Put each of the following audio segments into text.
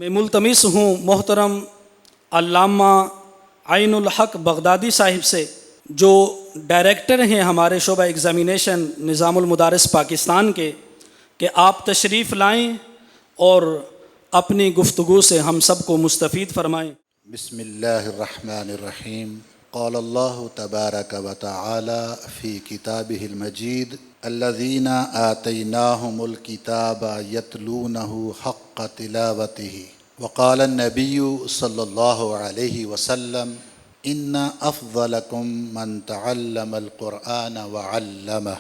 میں ملتمس ہوں محترم علامہ عین الحق بغدادی صاحب سے، جو ڈائریکٹر ہیں ہمارے شعبہ ایگزامینیشن نظام المدارس پاکستان کے، کہ آپ تشریف لائیں اور اپنی گفتگو سے ہم سب کو مستفید فرمائیں۔ بسم اللہ الرحمن الرحیم۔ قال اللہ تبارک و تعالی فی کتابہ المجید الذین آتیناہم الکتاب یتلونہ حق تلاوتہ وقال النبی صلی اللہ علیہ وسلم ان افضلکم من تعلم القرآن وعلمہ۔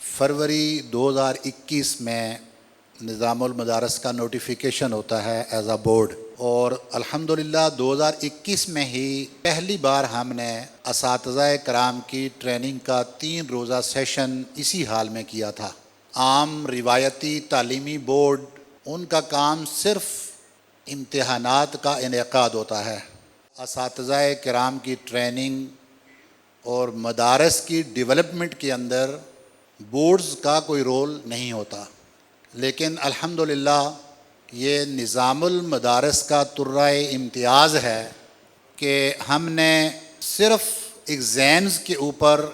فروری 2021 میں نظام المدارس کا نوٹیفیکیشن ہوتا ہے ایز اے بورڈ، اور الحمدللہ 2021 میں ہی پہلی بار ہم نے اساتذہ کرام کی ٹریننگ کا 3 روزہ سیشن اسی حال میں کیا تھا۔ عام روایتی تعلیمی بورڈ ان کا کام صرف امتحانات کا انعقاد ہوتا ہے۔ اساتذہ کرام کی ٹریننگ اور مدارس کی ڈیولپمنٹ کے اندر بورڈز کا کوئی رول نہیں ہوتا، لیکن الحمدللہ یہ نظام المدارس کا ترہ امتیاز ہے کہ ہم نے صرف ایگزامز کے اوپر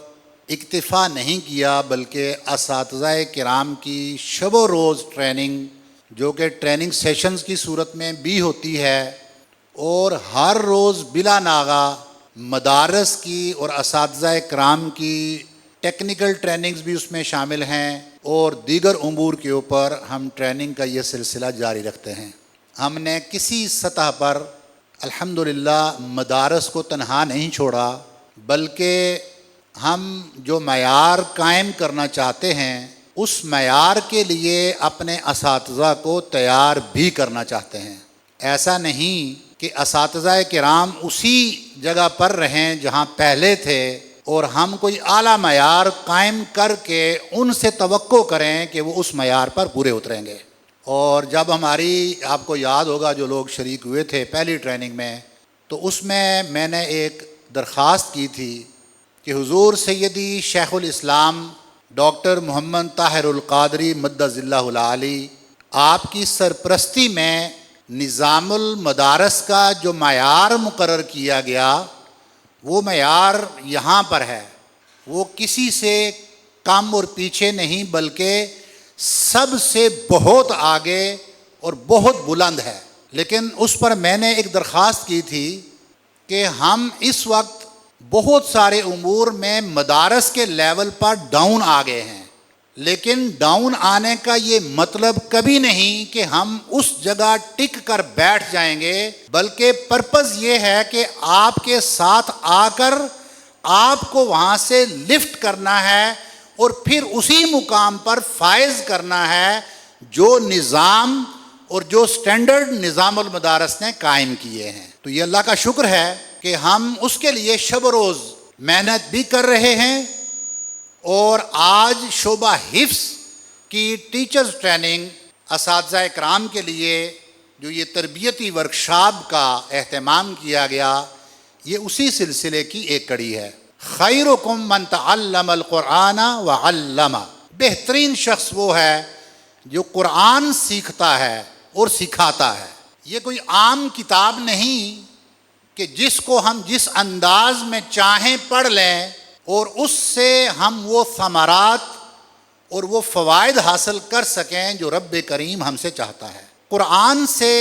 اکتفا نہیں کیا، بلکہ اساتذہ کرام کی شب و روز ٹریننگ، جو کہ ٹریننگ سیشنز کی صورت میں بھی ہوتی ہے، اور ہر روز بلا ناغہ مدارس کی اور اساتذہ کرام کی ٹیکنیکل ٹریننگز بھی اس میں شامل ہیں، اور دیگر امور کے اوپر ہم ٹریننگ کا یہ سلسلہ جاری رکھتے ہیں۔ ہم نے کسی سطح پر الحمدللہ مدارس کو تنہا نہیں چھوڑا، بلکہ ہم جو معیار قائم کرنا چاہتے ہیں اس معیار کے لیے اپنے اساتذہ کو تیار بھی کرنا چاہتے ہیں۔ ایسا نہیں کہ اساتذہ کرام اسی جگہ پر رہیں جہاں پہلے تھے اور ہم کوئی اعلیٰ معیار قائم کر کے ان سے توقع کریں کہ وہ اس معیار پر پورے اتریں گے۔ اور جب ہماری، آپ کو یاد ہوگا جو لوگ شریک ہوئے تھے پہلی ٹریننگ میں، تو اس میں نے ایک درخواست کی تھی کہ حضور سیدی شیخ الاسلام ڈاکٹر محمد طاہر القادری مدظ اللہ العالی، آپ کی سرپرستی میں نظام المدارس کا جو معیار مقرر کیا گیا وہ معیار یہاں پر ہے، وہ کسی سے کم اور پیچھے نہیں، بلکہ سب سے بہت آگے اور بہت بلند ہے۔ لیکن اس پر میں نے ایک درخواست کی تھی کہ ہم اس وقت بہت سارے امور میں مدارس کے لیول پر ڈاؤن آ گئے ہیں، لیکن ڈاؤن آنے کا یہ مطلب کبھی نہیں کہ ہم اس جگہ ٹک کر بیٹھ جائیں گے، بلکہ پرپز یہ ہے کہ آپ کے ساتھ آ کر آپ کو وہاں سے لفٹ کرنا ہے اور پھر اسی مقام پر فائز کرنا ہے جو نظام اور جو سٹینڈرڈ نظام المدارس نے قائم کیے ہیں۔ تو یہ اللہ کا شکر ہے کہ ہم اس کے لیے شب و روز محنت بھی کر رہے ہیں، اور آج شعبہ حفظ کی ٹیچرز ٹریننگ اساتذہ کرام کے لیے جو یہ تربیتی ورکشاپ کا اہتمام کیا گیا، یہ اسی سلسلے کی ایک کڑی ہے۔ خیرکم من تعلم القرآن وعلمہ، بہترین شخص وہ ہے جو قرآن سیکھتا ہے اور سکھاتا ہے۔ یہ کوئی عام کتاب نہیں کہ جس کو ہم جس انداز میں چاہیں پڑھ لیں اور اس سے ہم وہ ثمرات اور وہ فوائد حاصل کر سکیں جو رب کریم ہم سے چاہتا ہے۔ قرآن سے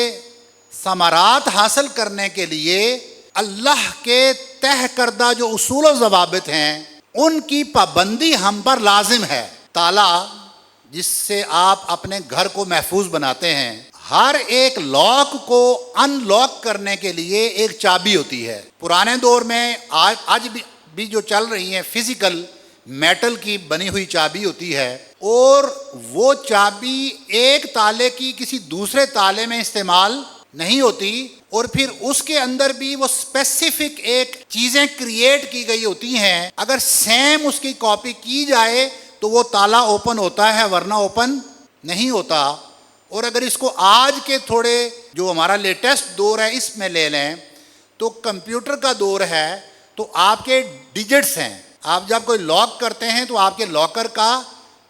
ثمرات حاصل کرنے کے لیے اللہ کے طے کردہ جو اصول و ضوابط ہیں ان کی پابندی ہم پر لازم ہے۔ تالا جس سے آپ اپنے گھر کو محفوظ بناتے ہیں، ہر ایک لاک کو ان لاک کرنے کے لیے ایک چابی ہوتی ہے۔ پرانے دور میں آج بھی جو چل رہی ہیں فزیکل میٹل کی بنی ہوئی چابی ہوتی ہے، اور وہ چابی ایک تالے کی کسی دوسرے تالے میں استعمال نہیں ہوتی، اور پھر اس کے اندر بھی وہ اسپیسیفک ایک چیزیں کریٹ کی گئی ہوتی ہیں۔ اگر سیم اس کی کاپی کی جائے تو وہ تالا اوپن ہوتا ہے، ورنہ اوپن نہیں ہوتا۔ اور اگر اس کو آج کے تھوڑے جو ہمارا لیٹسٹ دور ہے اس میں لے لیں تو کمپیوٹر کا دور ہے، تو آپ کے ڈیجٹس ہیں، آپ جب کوئی لاک کرتے ہیں تو آپ کے لاکر کا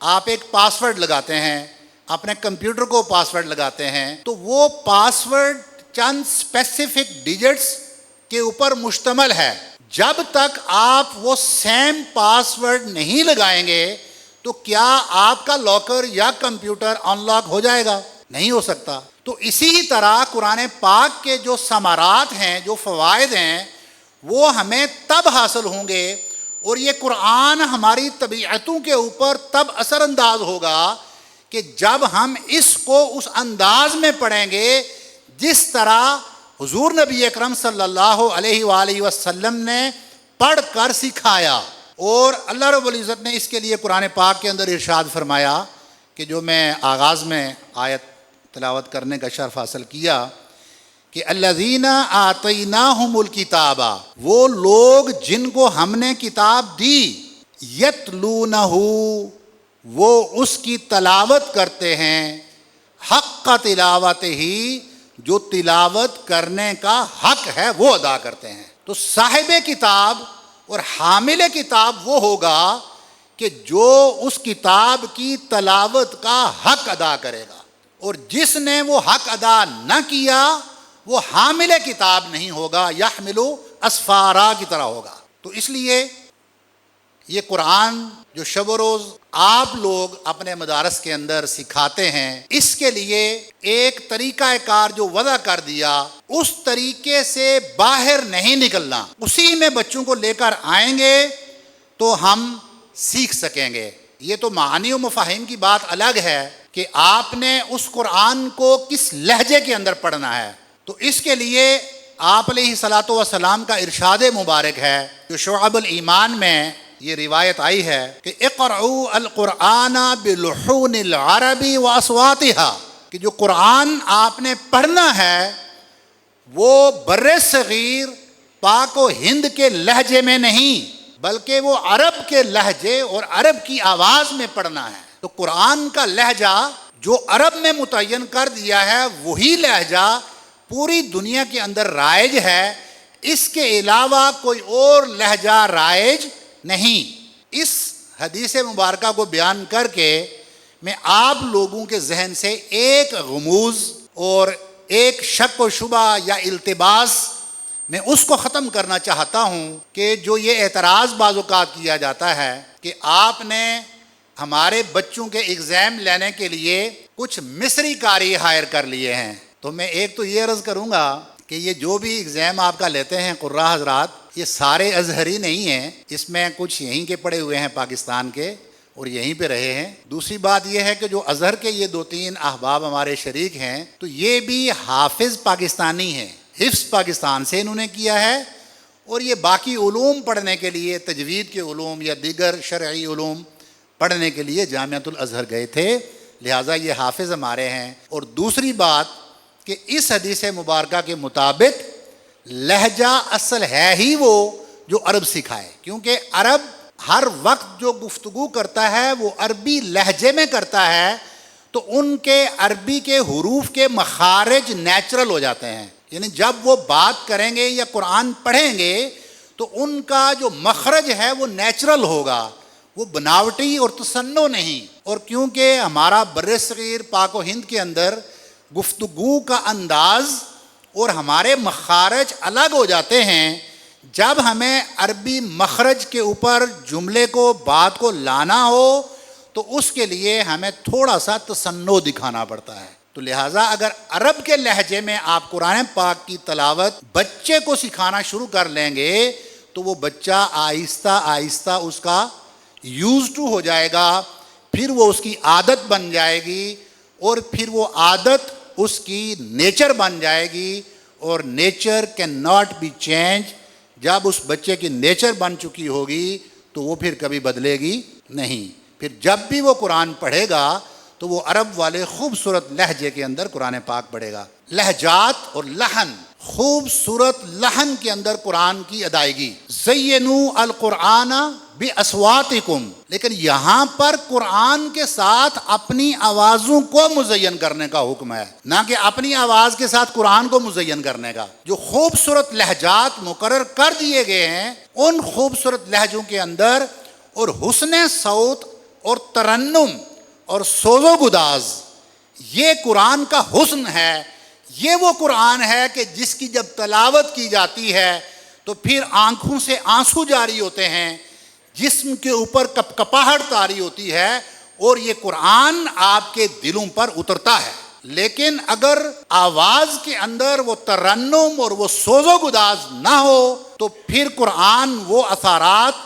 آپ ایک پاس ورڈ لگاتے ہیں، اپنے کمپیوٹر کو پاسورڈ لگاتے ہیں تو وہ پاسورڈ چند اسپیسیفک ڈیجٹس کے اوپر مشتمل ہے. جب تک آپ وہ سیم پاسورڈ نہیں لگائیں گے تو کیا آپ کا لاکر یا کمپیوٹر ان لاک ہو جائے گا؟ نہیں ہو سکتا. تو اسی طرح قرآن پاک کے جو ثمرات ہیں، جو فوائد ہیں، وہ ہمیں تب حاصل ہوں گے، اور یہ قرآن ہماری طبیعتوں کے اوپر تب اثر انداز ہوگا کہ جب ہم اس کو اس انداز میں پڑھیں گے جس طرح حضور نبی اکرم صلی اللہ علیہ وآلہ وسلم نے پڑھ کر سکھایا. اور اللہ رب العزت نے اس کے لیے قرآن پاک کے اندر ارشاد فرمایا کہ جو میں آغاز میں آیت تلاوت کرنے کا شرف حاصل کیا کہ الذین آتیناہم الکتاب، وہ لوگ جن کو ہم نے کتاب دی، یتلونہ، وہ اس کی تلاوت کرتے ہیں، حق تلاوت ہی، جو تلاوت کرنے کا حق ہے وہ ادا کرتے ہیں. تو صاحب کتاب اور حامل کتاب وہ ہوگا کہ جو اس کتاب کی تلاوت کا حق ادا کرے گا، اور جس نے وہ حق ادا نہ کیا وہ حامل کتاب نہیں ہوگا، یحمل اسفارا کی طرح ہوگا. تو اس لیے یہ قرآن جو شب و روز آپ لوگ اپنے مدارس کے اندر سکھاتے ہیں، اس کے لیے ایک طریقہ کار جو وضع کر دیا، اس طریقے سے باہر نہیں نکلنا. اسی میں بچوں کو لے کر آئیں گے تو ہم سیکھ سکیں گے. یہ تو معانی و مفاہیم کی بات الگ ہے کہ آپ نے اس قرآن کو کس لہجے کے اندر پڑھنا ہے. تو اس کے لیے آپ علیہ الصلاۃ والسلام کا ارشاد مبارک ہے جو شعب الایمان میں یہ روایت آئی ہے کہ اقرؤوا القرآن بلحون العرب واصواتها، کہ جو قرآن آپ نے پڑھنا ہے وہ بر صغیر پاک و ہند کے لہجے میں نہیں بلکہ وہ عرب کے لہجے اور عرب کی آواز میں پڑھنا ہے. تو قرآن کا لہجہ جو عرب میں متعین کر دیا ہے وہی لہجہ پوری دنیا کے اندر رائج ہے، اس کے علاوہ کوئی اور لہجہ رائج نہیں. اس حدیث مبارکہ کو بیان کر کے میں آپ لوگوں کے ذہن سے ایک غموض اور ایک شک و شبہ یا التباس میں اس کو ختم کرنا چاہتا ہوں کہ جو یہ اعتراض بعض اوقات کیا جاتا ہے کہ آپ نے ہمارے بچوں کے ایگزام لینے کے لیے کچھ مصری قاری ہائر کر لیے ہیں. تو میں ایک تو یہ عرض کروں گا کہ یہ جو بھی ایگزام آپ کا لیتے ہیں قراء حضرات، یہ سارے ازہری نہیں ہیں، اس میں کچھ یہیں کے پڑھے ہوئے ہیں پاکستان کے اور یہیں پہ رہے ہیں. دوسری بات یہ ہے کہ جو ازہر کے یہ 2-3 احباب ہمارے شریک ہیں تو یہ بھی حافظ پاکستانی ہیں، حفظ پاکستان سے انہوں نے کیا ہے، اور یہ باقی علوم پڑھنے کے لیے، تجوید کے علوم یا دیگر شرعی علوم پڑھنے کے لیے جامعۃ الازہر گئے تھے، لہٰذا یہ حافظ ہمارے ہیں. اور دوسری بات کہ اس حدیث مبارکہ کے مطابق لہجہ اصل ہے ہی وہ جو عرب سکھائے، کیونکہ عرب ہر وقت جو گفتگو کرتا ہے وہ عربی لہجے میں کرتا ہے، تو ان کے عربی کے حروف کے مخارج نیچرل ہو جاتے ہیں. یعنی جب وہ بات کریں گے یا قرآن پڑھیں گے تو ان کا جو مخرج ہے وہ نیچرل ہوگا، وہ بناوٹی اور تصنع نہیں. اور کیونکہ ہمارا برصغیر پاک و ہند کے اندر گفتگو کا انداز اور ہمارے مخارج الگ ہو جاتے ہیں، جب ہمیں عربی مخرج کے اوپر جملے کو، بات کو لانا ہو تو اس کے لیے ہمیں تھوڑا سا تصنع دکھانا پڑتا ہے. تو لہٰذا اگر عرب کے لہجے میں آپ قرآن پاک کی تلاوت بچے کو سکھانا شروع کر لیں گے تو وہ بچہ آہستہ آہستہ اس کا یوز ٹو ہو جائے گا، پھر وہ اس کی عادت بن جائے گی، اور پھر وہ عادت اس کی نیچر بن جائے گی. اور nature can not be change. جب اس بچے کی نیچر بن چکی ہوگی تو وہ پھر کبھی بدلے گی نہیں. پھر جب بھی وہ قرآن پڑھے گا تو وہ عرب والے خوبصورت لہجے کے اندر قرآن پاک پڑھے گا. لہجات اور لحن، خوبصورت لحن کے اندر قرآن کی ادائیگی. زینوا القرآن باصواتکم، لیکن یہاں پر قرآن کے ساتھ اپنی آوازوں کو مزین کرنے کا حکم ہے، نہ کہ اپنی آواز کے ساتھ قرآن کو مزین کرنے کا. جو خوبصورت لہجات مقرر کر دیے گئے ہیں ان خوبصورت لہجوں کے اندر اور حسن صوت اور ترنم اور سوز و گداز یہ قرآن کا حسن ہے، یہ وہ قرآن ہے کہ جس کی جب تلاوت کی جاتی ہے تو پھر آنکھوں سے آنسو جاری ہوتے ہیں، جسم کے اوپر کپکپاہٹ طاری ہوتی ہے، اور یہ قرآن آپ کے دلوں پر اترتا ہے۔ لیکن اگر آواز کے اندر وہ ترنم اور وہ سوز و گداز نہ ہو تو پھر قرآن وہ اثرات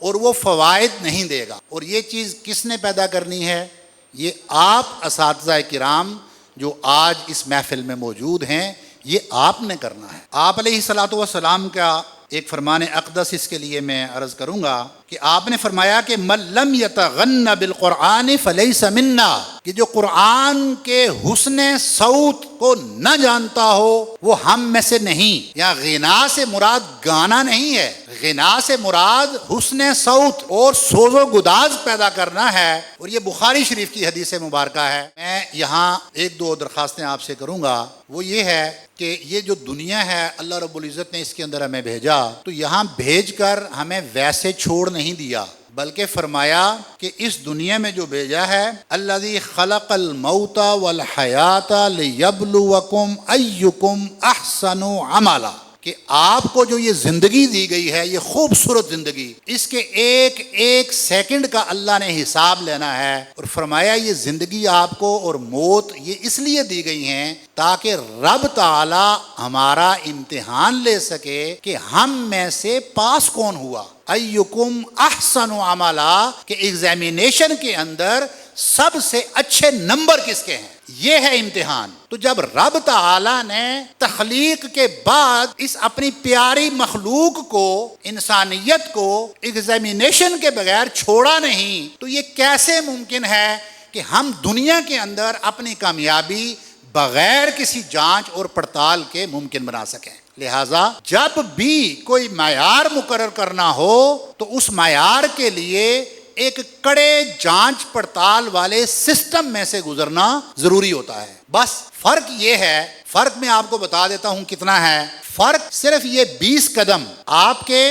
اور وہ فوائد نہیں دے گا۔ اور یہ چیز کس نے پیدا کرنی ہے؟ یہ آپ اساتذہ کرام جو آج اس محفل میں موجود ہیں، یہ آپ نے کرنا ہے۔ آپ علیہ الصلوۃ والسلام کا ایک فرمان اقدس اس کے لیے میں عرض کروں گا کہ آپ نے فرمایا کہ من لم یتغن بالقرآن فلیس منا، کہ جو قرآن کے حسن صوت کو نہ جانتا ہو وہ ہم میں سے نہیں۔ یا غنا سے مراد گانا نہیں ہے، غنا سے مراد حسن صوت اور سوز و گداز پیدا کرنا ہے، اور یہ بخاری شریف کی حدیث مبارکہ ہے۔ میں یہاں ایک دو درخواستیں آپ سے کروں گا، وہ یہ ہے کہ یہ جو دنیا ہے اللہ رب العزت نے اس کے اندر ہمیں بھیجا، تو یہاں بھیج کر ہمیں ویسے چھوڑ نہیں دیا، بلکہ فرمایا کہ اس دنیا میں جو بھیجا ہے الذی خلق الموت والحیات لیبلوکم ایکم احسن عملا، کہ آپ کو جو یہ زندگی دی گئی ہے، یہ خوبصورت زندگی، اس کے ایک ایک سیکنڈ کا اللہ نے حساب لینا ہے، اور فرمایا یہ زندگی آپ کو اور موت یہ اس لیے دی گئی ہیں تاکہ رب تعالی ہمارا امتحان لے سکے کہ ہم میں سے پاس کون ہوا، ایکم احسن عملا، کہ ایگزامینیشن کے اندر سب سے اچھے نمبر کس کے ہیں، یہ ہے امتحان۔ تو جب رب تعالی نے تخلیق کے بعد اس اپنی پیاری مخلوق کو، انسانیت کو ایگزامینیشن کے بغیر چھوڑا نہیں، تو یہ کیسے ممکن ہے کہ ہم دنیا کے اندر اپنی کامیابی بغیر کسی جانچ اور پڑتال کے ممکن بنا سکیں؟ لہٰذا جب بھی کوئی معیار مقرر کرنا ہو تو اس معیار کے لیے ایک کڑے جانچ پڑتال والے سسٹم میں سے گزرنا ضروری ہوتا ہے۔ بس فرق یہ ہے، فرق میں آپ کو بتا دیتا ہوں کتنا ہے، فرق صرف یہ 20 قدم آپ کے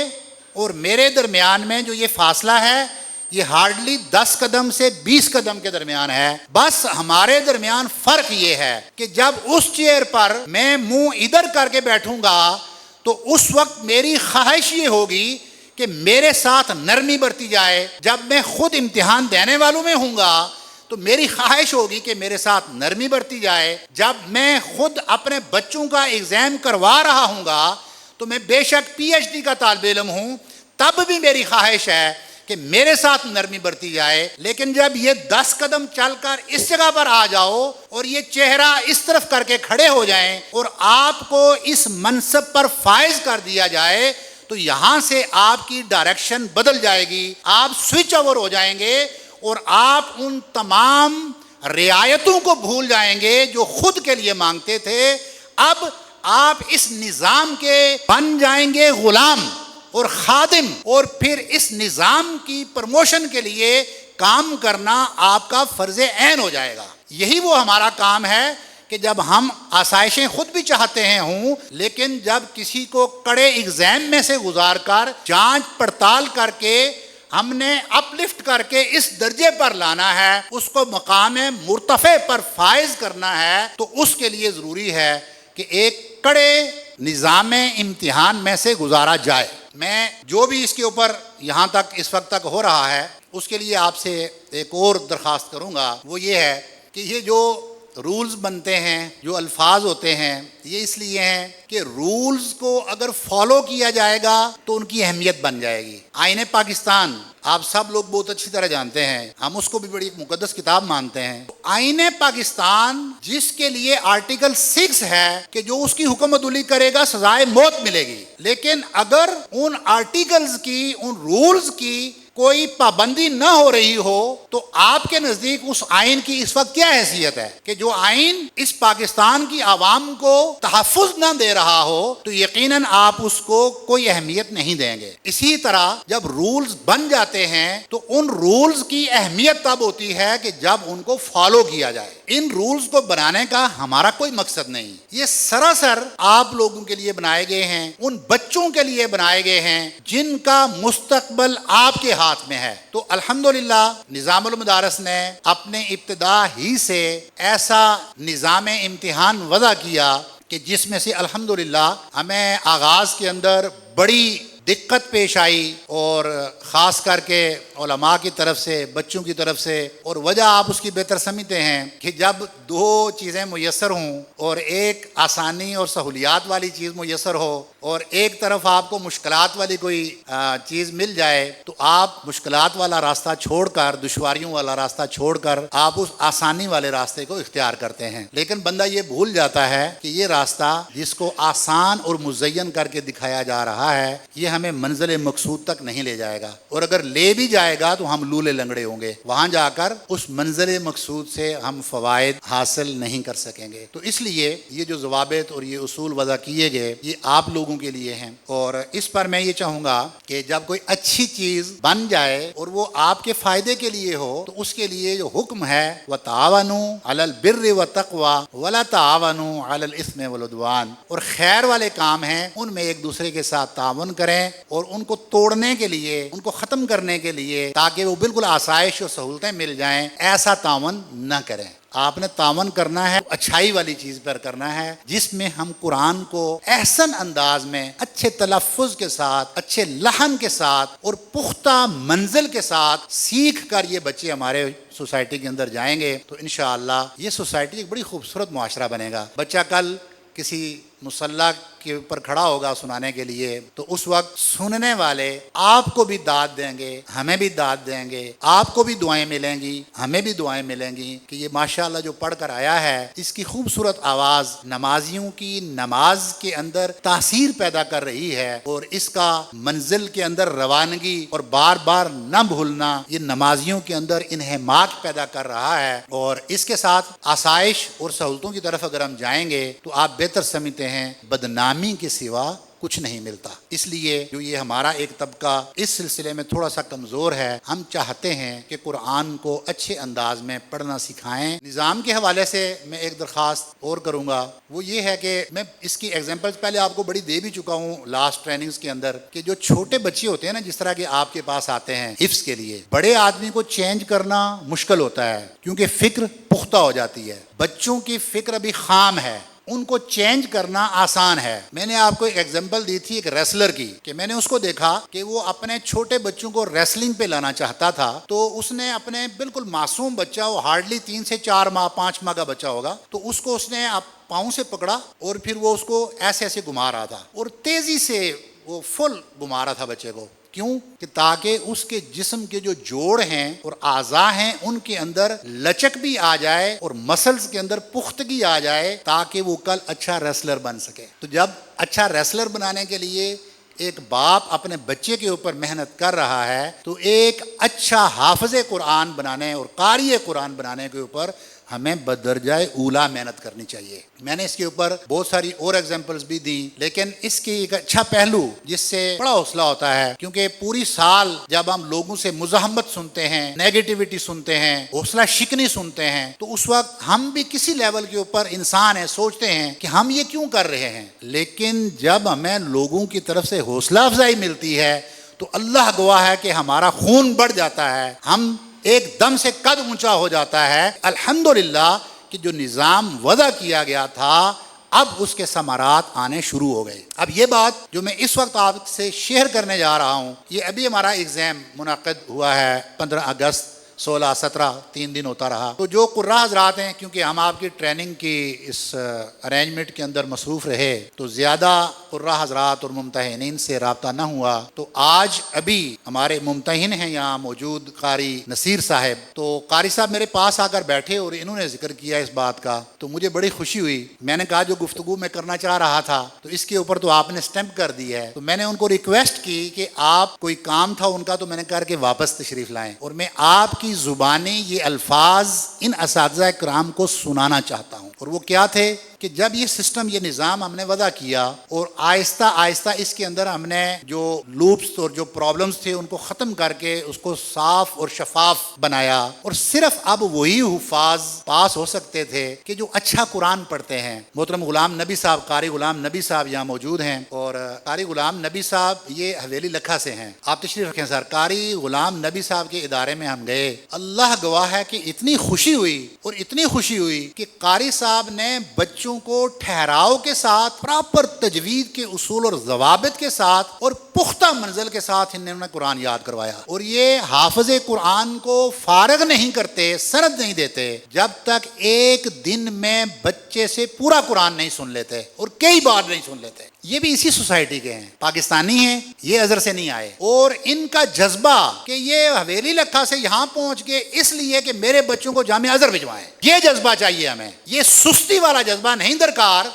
اور میرے درمیان میں جو یہ فاصلہ ہے، یہ ہارڈلی 10 قدم سے 20 قدم کے درمیان ہے۔ بس ہمارے درمیان فرق یہ ہے کہ جب اس چیئر پر میں منہ ادھر کر کے بیٹھوں گا تو اس وقت میری خواہش یہ ہوگی کہ میرے ساتھ نرمی برتی جائے، جب میں خود امتحان دینے والوں میں ہوں گا تو میری خواہش ہوگی کہ میرے ساتھ نرمی برتی جائے، جب میں خود اپنے بچوں کا ایگزام کروا رہا ہوں گا تو میں بے شک پی ایچ ڈی کا طالب علم ہوں، تب بھی میری خواہش ہے کہ میرے ساتھ نرمی برتی جائے۔ لیکن جب یہ 10 قدم چل کر اس جگہ پر آ جاؤ اور یہ چہرہ اس طرف کر کے کھڑے ہو جائیں اور آپ کو اس منصب پر فائز کر دیا جائے تو یہاں سے آپ کی ڈائریکشن بدل جائے گی، آپ سوئچ اوور ہو جائیں گے اور آپ ان تمام رعایتوں کو بھول جائیں گے جو خود کے لیے مانگتے تھے۔ اب آپ اس نظام کے بن جائیں گے غلام اور خادم، اور پھر اس نظام کی پروموشن کے لیے کام کرنا آپ کا فرض عین ہو جائے گا۔ یہی وہ ہمارا کام ہے کہ جب ہم آسائشیں خود بھی چاہتے ہیں ہوں، لیکن جب کسی کو کڑے ایگزام میں سے گزار کر جانچ پڑتال کر کے ہم نے اپ لفٹ کر کے اس درجے پر لانا ہے، اس کو مقام مرتفع پر فائز کرنا ہے، تو اس کے لیے ضروری ہے کہ ایک کڑے نظام امتحان میں سے گزارا جائے۔ میں جو بھی اس کے اوپر یہاں تک اس وقت تک ہو رہا ہے اس کے لیے آپ سے ایک اور درخواست کروں گا، وہ یہ ہے کہ یہ جو رولز بنتے ہیں، جو الفاظ ہوتے ہیں، یہ اس لیے ہیں کہ رولز کو اگر فالو کیا جائے گا تو ان کی اہمیت بن جائے گی۔ آئین پاکستان آپ سب لوگ بہت اچھی طرح جانتے ہیں، ہم اس کو بھی بڑی ایک مقدس کتاب مانتے ہیں۔ آئین پاکستان جس کے لیے آرٹیکل 6 ہے کہ جو اس کی حکم عدولی کرے گا سزائے موت ملے گی، لیکن اگر ان آرٹیکلز کی، ان رولز کی کوئی پابندی نہ ہو رہی ہو تو آپ کے نزدیک اس آئین کی اس وقت کیا حیثیت ہے؟ کہ جو آئین اس پاکستان کی عوام کو تحفظ نہ دے رہا ہو تو یقیناً آپ اس کو کوئی اہمیت نہیں دیں گے۔ اسی طرح جب رولز بن جاتے ہیں تو ان رولز کی اہمیت تب ہوتی ہے کہ جب ان کو فالو کیا جائے۔ ان رولز کو بنانے کا ہمارا کوئی مقصد نہیں، یہ سراسر آپ لوگوں کے لیے بنائے گئے ہیں، ان بچوں کے لیے بنائے گئے ہیں جن کا مستقبل آپ کے ہاتھ ہاتھ میں ہے۔ تو الحمدللہ نظام المدارس نے اپنے ابتدا ہی سے ایسا نظام امتحان وضع کیا کہ جس میں سے الحمدللہ ہمیں آغاز کے اندر بڑی دقت پیش آئی، اور خاص کر کے علماء کی طرف سے، بچوں کی طرف سے، اور وجہ آپ اس کی بہتر سمجھتے ہیں کہ جب دو چیزیں میسر ہوں اور ایک آسانی اور سہولیات والی چیز میسر ہو اور ایک طرف آپ کو مشکلات والی کوئی چیز مل جائے، تو آپ مشکلات والا راستہ چھوڑ کر، دشواریوں والا راستہ چھوڑ کر آپ اس آسانی والے راستے کو اختیار کرتے ہیں۔ لیکن بندہ یہ بھول جاتا ہے کہ یہ راستہ جس کو آسان اور مزین کر کے دکھایا جا رہا ہے، یہ ہمیں منزل مقصود تک نہیں لے جائے گا، اور اگر لے بھی جائے گا تو ہم لولے لنگڑے ہوں گے، وہاں جا کر اس منزل مقصود سے ہم فوائد حاصل نہیں کر سکیں گے۔ تو اس لیے یہ جو ضوابط اور یہ اصول وضع کیے گئے، یہ آپ لوگوں کے لیے ہیں، اور اس پر میں یہ چاہوں گا کہ جب کوئی اچھی چیز بن جائے اور وہ آپ کے فائدے کے لیے ہو، تو اس کے لیے جو حکم ہے وَتَعَاوَنُوا عَلَى الْبِرِّ وَالتَّقْوَى وَلَا تَعَاوَنُوا عَلَى الْإِثْمِ وَالْعُدْوَانِ، اور خیر والے کام ہیں ان میں ایک دوسرے کے ساتھ تعاون کریں، اور ان کو توڑنے کے لیے، ان کو ختم کرنے کے لیے، تاکہ وہ بالکل آسائش اور سہولتیں مل جائیں، ایسا تعاون نہ کریں۔ آپ نے تعاون کرنا ہے اچھائی والی چیز پر کرنا ہے، جس میں ہم قرآن کو احسن انداز میں، اچھے تلفظ کے ساتھ، اچھے لحن کے ساتھ اور پختہ منزل کے ساتھ سیکھ کر یہ بچے ہمارے سوسائٹی کے اندر جائیں گے، تو انشاءاللہ یہ سوسائٹی ایک بڑی خوبصورت معاشرہ بنے گا۔ بچہ کل کسی مصلی کے اوپر کھڑا ہوگا سنانے کے لیے، تو اس وقت سننے والے آپ کو بھی داد دیں گے، ہمیں بھی داد دیں گے، آپ کو بھی دعائیں ملیں گی، ہمیں بھی دعائیں ملیں گی کہ یہ ماشاءاللہ جو پڑھ کر آیا ہے، اس کی خوبصورت آواز نمازیوں کی نماز کے اندر تاثیر پیدا کر رہی ہے، اور اس کا منزل کے اندر روانگی اور بار بار نہ بھولنا یہ نمازیوں کے اندر انہماک پیدا کر رہا ہے، اور اس کے ساتھ آسائش اور سہولتوں کی طرف اگر ہم جائیں گے تو آپ بہتر سمجھتے ہیں بدنامی کے سوا کچھ نہیں ملتا۔ اس لیے جو یہ ہمارا ایک طبقہ اس سلسلے میں تھوڑا سا کمزور ہے، ہم چاہتے ہیں کہ قرآن کو اچھے انداز میں پڑھنا سکھائیں۔ نظام کے حوالے سے میں ایک درخواست اور کروں گا، وہ یہ ہے کہ میں اس کی ایگزامپلز پہلے آپ کو بڑی دے بھی چکا ہوں لاسٹ ٹریننگز کے اندر، کہ جو چھوٹے بچے ہوتے ہیں نا، جس طرح کے آپ کے پاس آتے ہیں حفظ کے لیے، بڑے آدمی کو چینج کرنا مشکل ہوتا ہے کیونکہ فکر پختہ ہو جاتی ہے، بچوں کی فکر ابھی خام ہے، ان کو چینج کرنا آسان ہے۔ میں نے آپ کو ایک ایگزامپل دی تھی ایک ریسلر کی، کہ میں نے اس کو دیکھا کہ وہ اپنے چھوٹے بچوں کو ریسلنگ پہ لانا چاہتا تھا، تو اس نے اپنے بالکل معصوم بچہ، وہ ہارڈلی 3 سے 4 ماہ 5 ماہ کا بچہ ہوگا، تو اس کو اس نے پاؤں سے پکڑا اور پھر وہ اس کو ایسے ایسے گھما رہا تھا، اور تیزی سے وہ فل گھما رہا تھا بچے کو۔ کیوں؟ کہ تاکہ اس کے جسم کے جو جوڑ ہیں اور اعضاء ہیں ان کے اندر لچک بھی آ جائے اور مسلز کے اندر پختگی آ جائے، تاکہ وہ کل اچھا ریسلر بن سکے۔ تو جب اچھا ریسلر بنانے کے لیے ایک باپ اپنے بچے کے اوپر محنت کر رہا ہے، تو ایک اچھا حافظ قرآن بنانے اور قاری قرآن بنانے کے اوپر ہمیں بدرجہ اولا محنت کرنی چاہیے۔ میں نے اس کے اوپر بہت ساری اور ایگزامپلز بھی دی، لیکن اس کی ایک اچھا پہلو جس سے بڑا حوصلہ ہوتا ہے، کیونکہ پوری سال جب ہم لوگوں سے مزاحمت سنتے ہیں، نیگیٹیوٹی سنتے ہیں، حوصلہ شکنی سنتے ہیں، تو اس وقت ہم بھی کسی لیول کے اوپر انسان ہیں، سوچتے ہیں کہ ہم یہ کیوں کر رہے ہیں۔ لیکن جب ہمیں لوگوں کی طرف سے حوصلہ افزائی ملتی ہے تو اللہ گواہ ہے کہ ہمارا خون بڑھ جاتا ہے، ہم ایک دم سے قد اونچا ہو جاتا ہے۔ الحمدللہ کہ جو نظام وضع کیا گیا تھا، اب اس کے ثمرات آنے شروع ہو گئے۔ اب یہ بات جو میں اس وقت آپ سے شیئر کرنے جا رہا ہوں، یہ ابھی ہمارا ایگزام منعقد ہوا ہے 15 اگست 16 17 3 دن ہوتا رہا، تو جو قراء حضرات ہیں، کیونکہ ہم آپ کی ٹریننگ کی اس ارینجمنٹ کے اندر مصروف رہے، تو زیادہ قراء حضرات اور ممتحنین سے رابطہ نہ ہوا، تو آج ابھی ہمارے ممتحن ہیں یہاں موجود قاری نصیر صاحب، تو قاری صاحب میرے پاس آ کر بیٹھے اور انہوں نے ذکر کیا اس بات کا، تو مجھے بڑی خوشی ہوئی۔ میں نے کہا جو گفتگو میں کرنا چاہ رہا تھا تو اس کے اوپر تو آپ نے اسٹیمپ کر دی ہے، تو میں نے ان کو ریکویسٹ کی کہ آپ کوئی کام تھا ان کا تو میں نے کہا کہ واپس تشریف لائیں، اور میں آپ کی زبانی یہ الفاظ ان اساتذہ کرام کو سنانا چاہتا ہوں، اور وہ کیا تھے؟ کہ جب یہ سسٹم یہ نظام ہم نے وضع کیا اور آہستہ آہستہ اس کے اندر ہم نے جو لوپس اور جو پرابلمز تھے ان کو ختم کر کے اس کو صاف اور شفاف بنایا، اور صرف اب وہی حفاظ پاس ہو سکتے تھے کہ جو اچھا قرآن پڑھتے ہیں۔ محترم غلام نبی صاحب، قاری غلام نبی صاحب یہاں موجود ہیں، اور قاری غلام نبی صاحب یہ حویلی لکھا سے ہیں۔ آپ تشریف رکھیں سر۔ قاری غلام نبی صاحب کے ادارے میں ہم گئے، اللہ گواہ ہے کہ اتنی خوشی ہوئی اور اتنی خوشی ہوئی کہ قاری صاحب نے بچوں کو ٹھہراؤ کے ساتھ، پراپر تجوید کے اصول اور ضوابط کے ساتھ اور پختہ منزل کے ساتھ انہوں نے قرآن یاد کروایا۔ اور یہ حافظ قرآن کو فارغ نہیں کرتے، سند نہیں دیتے جب تک ایک دن میں بچے سے پورا قرآن نہیں سن لیتے، اور کئی بار نہیں سن لیتے۔ یہ بھی اسی سوسائٹی کے ہیں، پاکستانی ہیں، یہ ازہر سے نہیں آئے، اور ان کا جذبہ کہ یہ حویلی لکھا سے یہاں پہنچ گئے اس لیے کہ میرے بچوں کو جامعہ ازہر بھجوائیں، یہ جذبہ چاہیے ہمیں۔ یہ سستی والا جذبہ نہیں درکار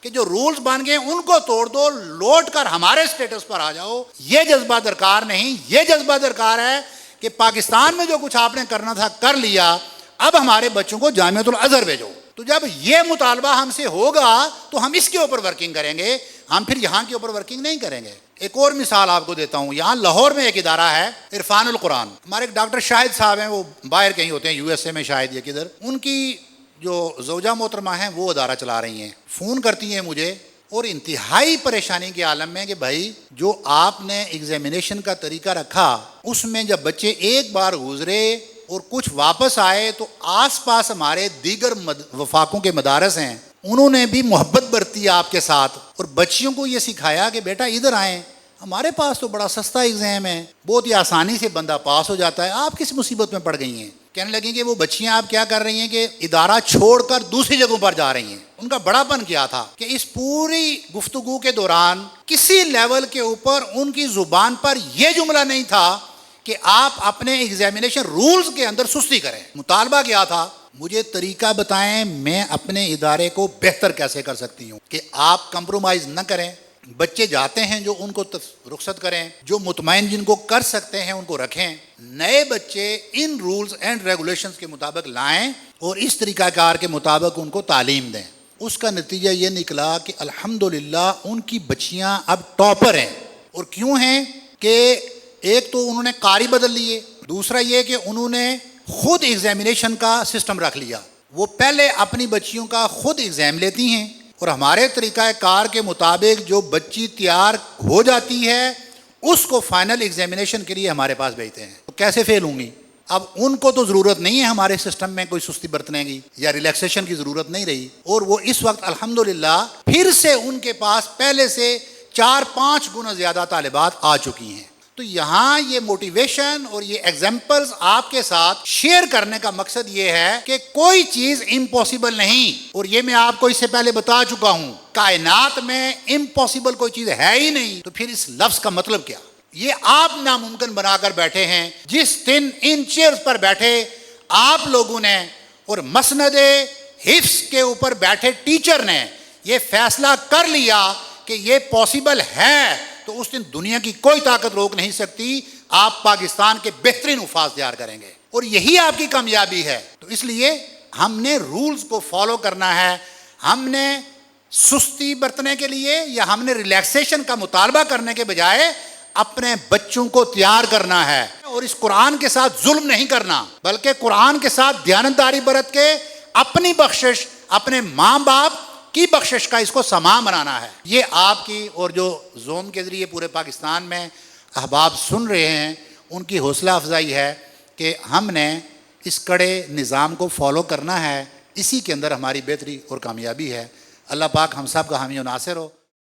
کہ جو رولز بن گئے ان کو توڑ دو، لوٹ کر ہمارے سٹیٹس پر آ جاؤ، یہ جذبہ درکار نہیں۔ یہ جذبہ درکار ہے کہ پاکستان میں جو کچھ آپ نے کرنا تھا کر لیا، اب ہمارے بچوں کو جامعۃ الازہر بھیجو۔ تو جب یہ مطالبہ ہم سے ہوگا تو ہم اس کے اوپر ورکنگ کریں گے، ہم پھر یہاں کے اوپر ورکنگ نہیں کریں گے۔ ایک اور مثال آپ کو دیتا ہوں، یہاں لاہور میں ایک ادارہ ہے عرفان القرآن، ہمارے ایک ڈاکٹر شاہد صاحب ہیں، وہ باہر کہیں ہوتے ہیں، USA میں شاید، یہ کدھر، ان کی جو زوجہ محترمہ ہیں وہ ادارہ چلا رہی ہیں، فون کرتی ہیں مجھے اور انتہائی پریشانی کے عالم میں کہ بھائی جو آپ نے ایگزامینیشن کا طریقہ رکھا اس میں جب بچے ایک بار گزرے اور کچھ واپس آئے تو آس پاس ہمارے دیگر وفاقوں کے مدارس ہیں، انہوں نے بھی محبت برتی آپ کے ساتھ اور بچیوں کو یہ سکھایا کہ بیٹا ادھر آئیں، ہمارے پاس تو بڑا سستا ایگزام ہے، بہت ہی آسانی سے بندہ پاس ہو جاتا ہے، آپ کس مصیبت میں پڑ گئی ہیں۔ کہنے لگیں کہ وہ بچیاں آپ کیا کر رہی ہیں کہ ادارہ چھوڑ کر دوسری جگہوں پر جا رہی ہیں۔ ان کا بڑا پن کیا تھا کہ اس پوری گفتگو کے دوران کسی لیول کے اوپر ان کی زبان پر یہ جملہ نہیں تھا کہ آپ اپنے ایگزامینیشن رولز کے اندر سستی کریں۔ مطالبہ کیا تھا، مجھے طریقہ بتائیں میں اپنے ادارے کو بہتر کیسے کر سکتی ہوں کہ آپ کمپرومائز نہ کریں، بچے جاتے ہیں جو ان کو رخصت کریں، جو مطمئن جن کو کر سکتے ہیں ان کو رکھیں، نئے بچے ان رولز اینڈ ریگولیشنز کے مطابق لائیں اور اس طریقہ کار کے مطابق ان کو تعلیم دیں۔ اس کا نتیجہ یہ نکلا کہ الحمدللہ ان کی بچیاں اب ٹاپر ہیں۔ اور کیوں ہیں کہ ایک تو انہوں نے قاری بدل لیے، دوسرا یہ کہ انہوں نے خود ایگزامینیشن کا سسٹم رکھ لیا، وہ پہلے اپنی بچیوں کا خود ایگزام لیتی ہیں اور ہمارے طریقہ کار کے مطابق جو بچی تیار ہو جاتی ہے اس کو فائنل ایگزامینیشن کے لیے ہمارے پاس بھیجتے ہیں۔ تو کیسے فیل ہوں گی؟ اب ان کو تو ضرورت نہیں ہے ہمارے سسٹم میں کوئی سستی برتنے کی یا ریلیکسیشن کی ضرورت نہیں رہی، اور وہ اس وقت الحمدللہ پھر سے ان کے پاس پہلے سے 4-5 گنا زیادہ طالبات آ چکی ہیں۔ تو یہاں یہ موٹیویشن اور یہ ایگزامپلز آپ کے ساتھ شیئر کرنے کا مقصد یہ ہے کہ کوئی چیز امپاسبل نہیں، اور یہ میں آپ کو اس سے پہلے بتا چکا ہوں، کائنات میں امپاسبل کوئی چیز ہے ہی نہیں۔ تو پھر اس لفظ کا مطلب کیا؟ یہ آپ ناممکن بنا کر بیٹھے ہیں، جس دن ان چیئرز پر بیٹھے آپ لوگوں نے اور مسند حفظ کے اوپر بیٹھے ٹیچر نے یہ فیصلہ کر لیا کہ یہ پاسبل ہے، تو اس دن دنیا کی کوئی طاقت روک نہیں سکتی، آپ پاکستان کے بہترین حفاظ تیار کریں گے، اور یہی آپ کی کامیابی ہے۔ تو اس لیے ہم نے رولز کو فالو کرنا ہے، ہم نے سستی برتنے کے لیے یا ہم نے ریلیکسیشن کا مطالبہ کرنے کے بجائے اپنے بچوں کو تیار کرنا ہے، اور اس قرآن کے ساتھ ظلم نہیں کرنا، بلکہ قرآن کے ساتھ دیانتداری برت کے اپنی بخشش، اپنے ماں باپ کی بخشش کا اس کو سامان بنانا ہے۔ یہ آپ کی اور جو زوم کے ذریعے پورے پاکستان میں احباب سن رہے ہیں ان کی حوصلہ افزائی ہے کہ ہم نے اس کڑے نظام کو فالو کرنا ہے، اسی کے اندر ہماری بہتری اور کامیابی ہے۔ اللہ پاک ہم سب کا حامی و ناصر ہو۔